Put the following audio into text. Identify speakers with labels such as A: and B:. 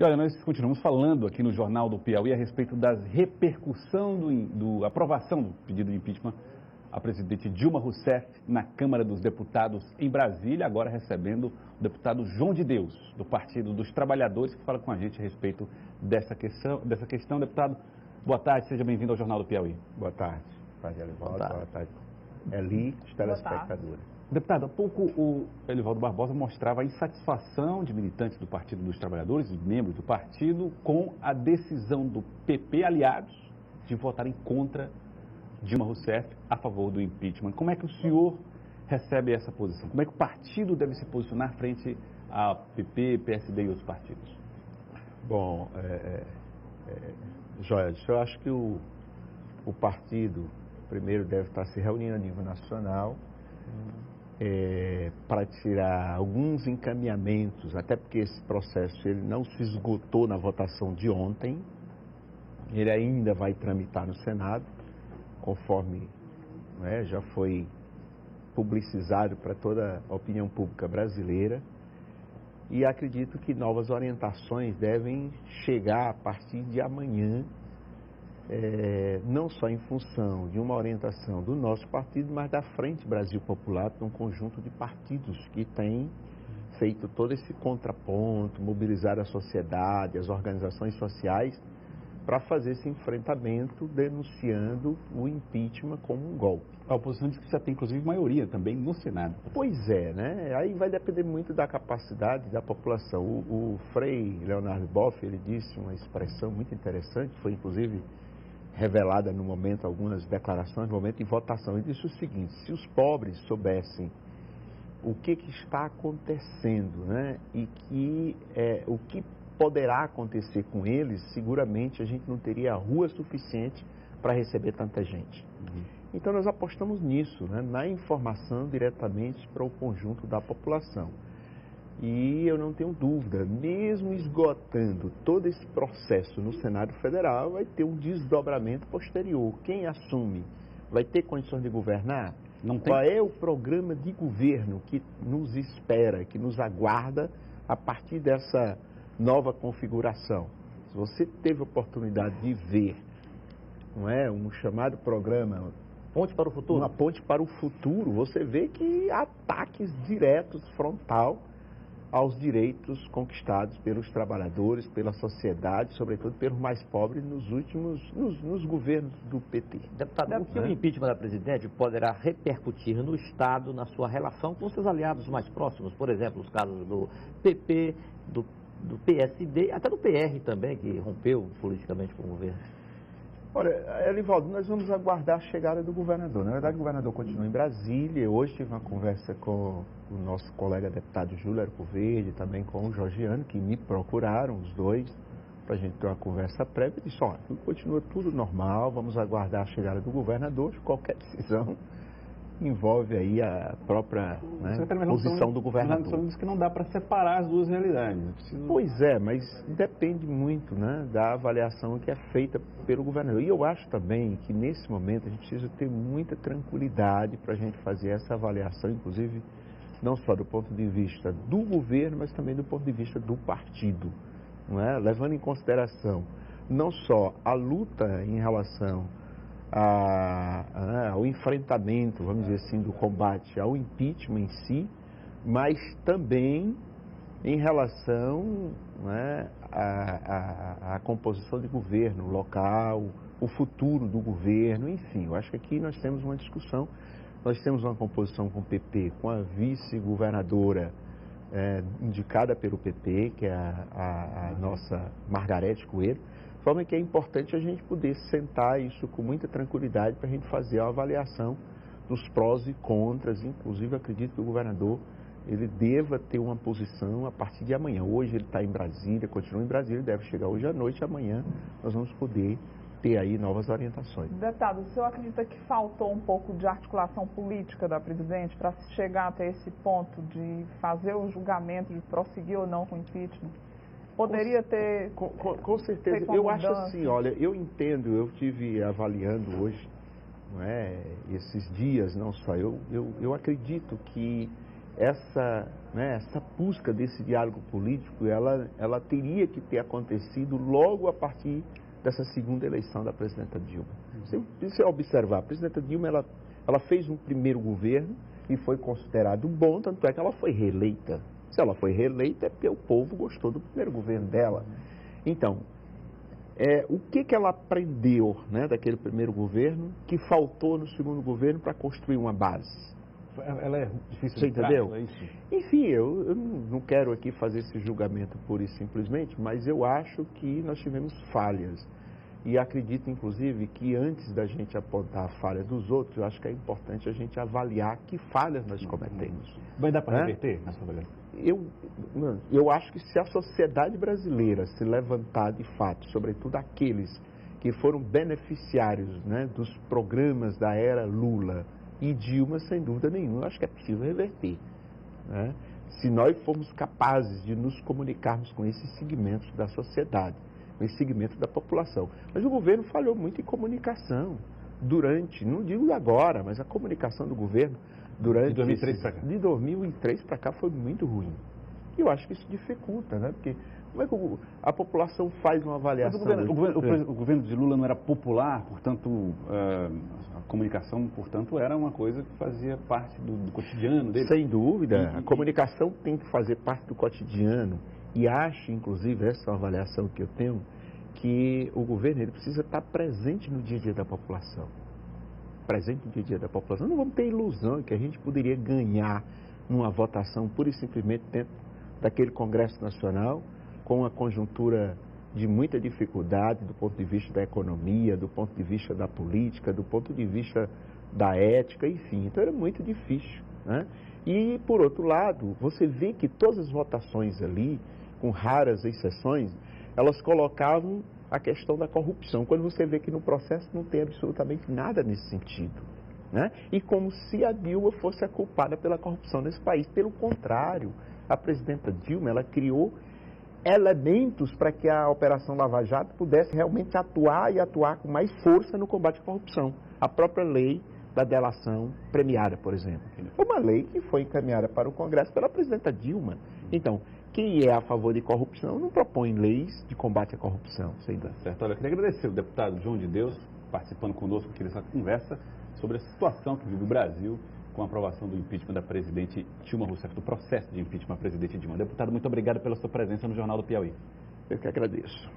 A: E olha, nós continuamos falando aqui no Jornal do Piauí a respeito da repercussão da aprovação do pedido de impeachment à presidente Dilma Rousseff na Câmara dos Deputados em Brasília, agora recebendo o deputado João de Deus, do Partido dos Trabalhadores, que fala com a gente a respeito dessa questão. Deputado, boa tarde, seja bem-vindo ao Jornal do Piauí.
B: Boa tarde, Elivaldo. Boa tarde, Eli, os telespectadores.
A: Deputado, há pouco o Elivaldo Barbosa mostrava a insatisfação de militantes do Partido dos Trabalhadores e membros do partido com a decisão do PP, aliados, de votarem contra Dilma Rousseff a favor do impeachment. Como é que o senhor recebe essa posição? Como é que o partido deve se posicionar frente a PP, PSD e outros partidos?
B: Bom, Joel, eu acho que o partido primeiro deve estar se reunindo a nível nacional para tirar alguns encaminhamentos, até porque esse processo ele não se esgotou na votação de ontem, ele ainda vai tramitar no Senado, conforme já foi publicizado para toda a opinião pública brasileira, e acredito que novas orientações devem chegar a partir de amanhã, não só em função de uma orientação do nosso partido, mas da Frente Brasil Popular, um conjunto de partidos que tem feito todo esse contraponto, mobilizar a sociedade, as organizações sociais, para fazer esse enfrentamento denunciando o impeachment como um golpe.
A: A oposição diz que já tem, inclusive, maioria também no Senado.
B: Pois é, né? Aí vai depender muito da capacidade da população. O Frei Leonardo Boff, ele disse uma expressão muito interessante, foi inclusive revelada no momento, algumas declarações no momento de votação. Ele disse o seguinte: se os pobres soubessem o que está acontecendo, né? E que o que poderá acontecer com eles, seguramente a gente não teria rua suficiente para receber tanta gente. Então nós apostamos nisso, né? Na informação diretamente para o conjunto da população. E eu não tenho dúvida, mesmo esgotando todo esse processo no Senado Federal, vai ter um desdobramento posterior. Quem assume vai ter condições de governar?
A: Não tem.
B: Qual é o programa de governo que nos espera, que nos aguarda a partir dessa nova configuração? Se você teve a oportunidade de ver, um chamado programa
A: Ponte para o Futuro,
B: uma ponte para o futuro, você vê que há ataques diretos, frontal, aos direitos conquistados pelos trabalhadores, pela sociedade, sobretudo pelos mais pobres nos governos do PT.
C: Deputado, o que o impeachment da presidente poderá repercutir no Estado, na sua relação com seus aliados mais próximos, por exemplo, os casos do PP, do PSD, até do PR também, que rompeu politicamente com o governo?
B: Olha, Elivaldo, nós vamos aguardar a chegada do governador. Na verdade, o governador continua em Brasília. Hoje tive uma conversa com o nosso colega deputado Júlio Arcoverde, também com o Jorgiano, que me procuraram, os dois, para a gente ter uma conversa prévia. E disse: olha, continua tudo normal, vamos aguardar a chegada do governador. Qualquer decisão envolve aí a própria posição do governador.
A: Nós diz que não dá para separar as duas realidades.
B: Pois é, mas depende muito, da avaliação que é feita pelo governador. E eu acho também que nesse momento a gente precisa ter muita tranquilidade para a gente fazer essa avaliação, inclusive não só do ponto de vista do governo, mas também do ponto de vista do partido, levando em consideração não só a luta em relação ao enfrentamento, vamos dizer assim, do combate ao impeachment em si, mas também em relação à composição de governo local, o futuro do governo, enfim. Eu acho que aqui nós temos uma discussão, nós temos uma composição com o PP, com a vice-governadora indicada pelo PP, que é a nossa Margarete Coelho, de forma que é importante a gente poder sentar isso com muita tranquilidade para a gente fazer a avaliação dos prós e contras. Inclusive, acredito que o governador ele deva ter uma posição a partir de amanhã. Hoje ele está em Brasília, continua em Brasília, deve chegar hoje à noite. Amanhã nós vamos poder ter aí novas orientações.
D: Deputado, o senhor acredita que faltou um pouco de articulação política da presidente para chegar até esse ponto de fazer o julgamento, de prosseguir ou não com o impeachment? Poderia ter...
B: Com certeza. Eu acho assim, olha, eu entendo, eu estive avaliando hoje, esses dias, não só, eu acredito que essa busca desse diálogo político, ela teria que ter acontecido logo a partir dessa segunda eleição da presidenta Dilma. Se você observar, a presidenta Dilma, ela fez um primeiro governo e foi considerado bom, tanto é que ela foi reeleita. Se ela foi reeleita é porque o povo gostou do primeiro governo dela. Então, o que ela aprendeu, né, daquele primeiro governo que faltou no segundo governo para construir uma base?
A: Ela é difícil
B: Você
A: de
B: entendeu?
A: prática, é isso?
B: Enfim, eu não quero aqui fazer esse julgamento pura e simplesmente, mas eu acho que nós tivemos falhas. E acredito, inclusive, que antes da gente apontar a falha dos outros, eu acho que é importante a gente avaliar que falhas nós cometemos.
A: Vai dar para reverter na sua avaliação?
B: Eu acho que se a sociedade brasileira se levantar de fato, sobretudo aqueles que foram beneficiários, né, dos programas da era Lula e Dilma, sem dúvida nenhuma, eu acho que é possível reverter, né? Se nós formos capazes de nos comunicarmos com esses segmentos da sociedade, com esse segmento da população. Mas o governo falhou muito em comunicação durante, não digo agora, mas a comunicação do governo durante...
A: De 2003 para cá.
B: De 2003 para cá foi muito ruim. E eu acho que isso dificulta, né? Porque como é que a população faz uma avaliação?
A: Mas o governo de Lula não era popular, portanto, a comunicação, portanto, era uma coisa que fazia parte do cotidiano dele.
B: Sem dúvida, a comunicação tem que fazer parte do cotidiano. E acho, inclusive, essa é uma avaliação que eu tenho, que o governo ele precisa estar presente no dia a dia da população. Presente no dia a dia da população. Não vamos ter ilusão que a gente poderia ganhar numa votação pura e simplesmente dentro daquele Congresso Nacional, com uma conjuntura de muita dificuldade do ponto de vista da economia, do ponto de vista da política, do ponto de vista da ética, enfim. Então era muito difícil, né? E, por outro lado, você vê que todas as votações ali, com raras exceções, elas colocavam a questão da corrupção, quando você vê que no processo não tem absolutamente nada nesse sentido, né? E como se a Dilma fosse a culpada pela corrupção nesse país. Pelo contrário, a presidenta Dilma, ela criou elementos para que a Operação Lava Jato pudesse realmente atuar e atuar com mais força no combate à corrupção. A própria lei da delação premiada, por exemplo. Foi uma lei que foi encaminhada para o Congresso pela presidenta Dilma. Então, quem é a favor de corrupção não propõe leis de combate à corrupção.
A: Certo. Olha, eu queria agradecer o deputado João de Deus participando conosco aqui dessa conversa sobre a situação que vive o Brasil com a aprovação do impeachment da presidente Dilma Rousseff, do processo de impeachment da presidente Dilma. Deputado, muito obrigado pela sua presença no Jornal do Piauí.
B: Eu que agradeço.